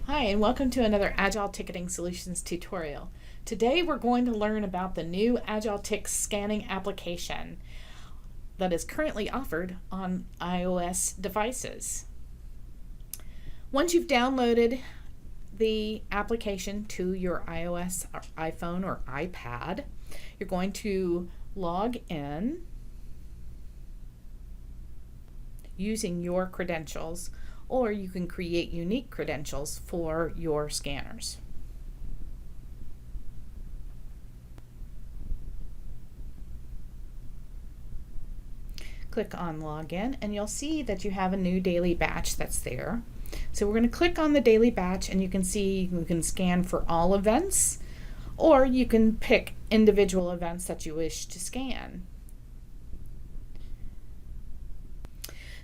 Hi, and welcome to another Agile Ticketing Solutions tutorial. Today we're going to learn about the new AgileTIX scanning application that is currently offered on iOS devices. Once you've downloaded the application to your iOS or iPhone or iPad, you're going to log in using your credentials, or you can create unique credentials for your scanners. Click on Login and you'll see that you have a new daily batch that's there. So we're going to click on the daily batch and you can see you can scan for all events, or you can pick individual events that you wish to scan.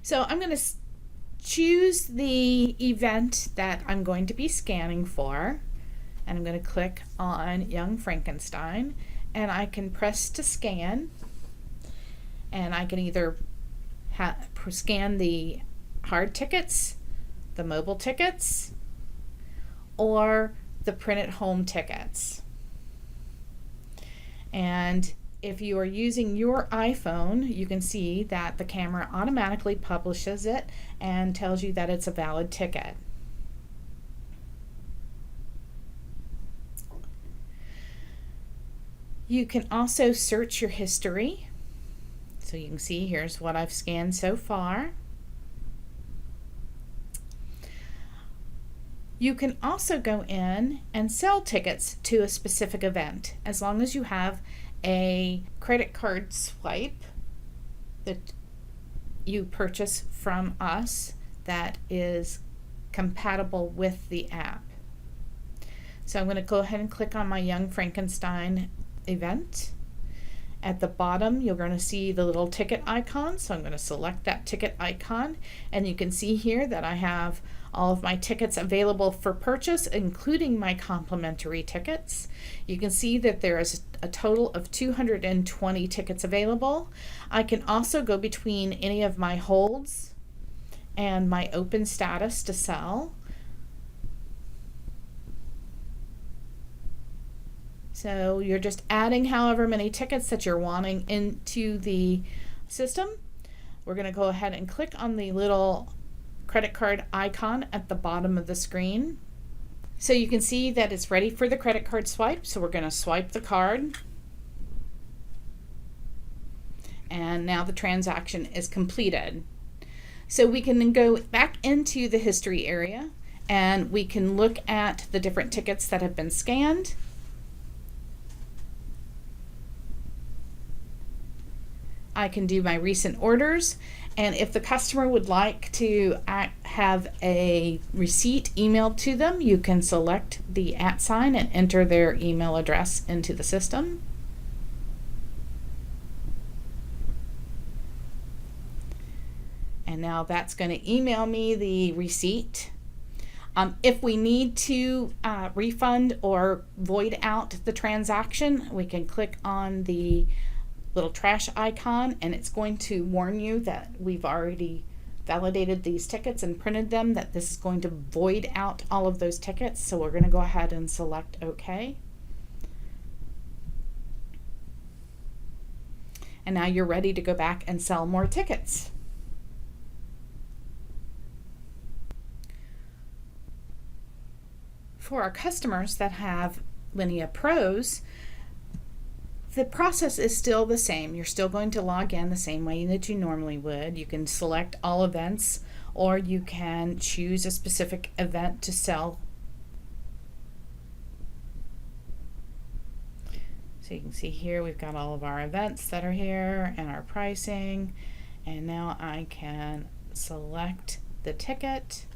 So I'm going to choose the event that I'm going to be scanning for, and I'm going to click on Young Frankenstein, and I can press to scan, and I can either scan the hard tickets, the mobile tickets, or the printed home tickets. And if you are using your iPhone, you can see that the camera automatically publishes it and tells you that it's a valid ticket. You can also search your history. So you can see here's what I've scanned so far. You can also go in and sell tickets to a specific event as long as you have a credit card swipe that you purchase from us that is compatible with the app. So I'm going to go ahead and click on my Young Frankenstein event. At the bottom you're going to see the little ticket icon, so I'm going to select that ticket icon, and you can see here that I have all of my tickets available for purchase, including my complimentary tickets. You can see that there is a total of 220 tickets available. I can also go between any of my holds and my open status to sell. So you're just adding however many tickets that you're wanting into the system. We're going to go ahead and click on the little credit card icon at the bottom of the screen. So you can see that it's ready for the credit card swipe. So we're going to swipe the card. And now the transaction is completed. So we can then go back into the history area and we can look at the different tickets that have been scanned. I can do my recent orders, and if the customer would like to have a receipt emailed to them, you can select the @ sign and enter their email address into the system. And now that's going to email me the receipt. If we need to refund or void out the transaction, we can click on the little trash icon, and it's going to warn you that we've already validated these tickets and printed them, that this is going to void out all of those tickets. So we're going to go ahead and select OK. And now you're ready to go back and sell more tickets. For our customers that have Linea Pros, the process is still the same. You're still going to log in the same way that you normally would. You can select all events, or you can choose a specific event to sell. So you can see here we've got all of our events that are here and our pricing, and now I can select the ticket.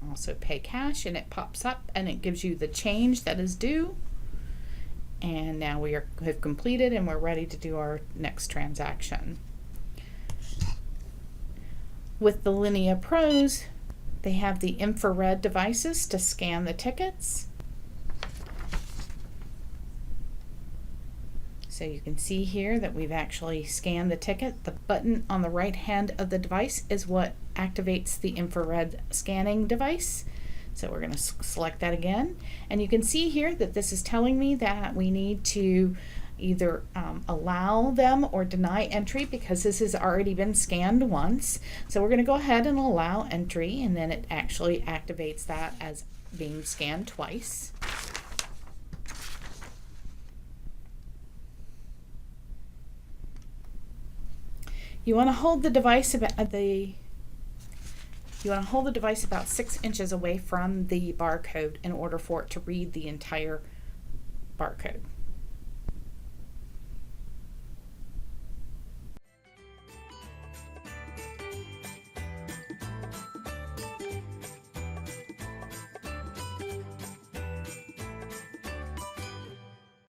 Also pay cash, and it pops up and it gives you the change that is due. And now we have completed and we're ready to do our next transaction. With the Linea Pros, they have the infrared devices to scan the tickets. So you can see here that we've actually scanned the ticket. The button on the right hand of the device is what activates the infrared scanning device. So we're going to select that again. And you can see here that this is telling me that we need to either allow them or deny entry because this has already been scanned once. So we're going to go ahead and allow entry, and then it actually activates that as being scanned twice. You want to hold the device about about 6 inches away from the barcode in order for it to read the entire barcode.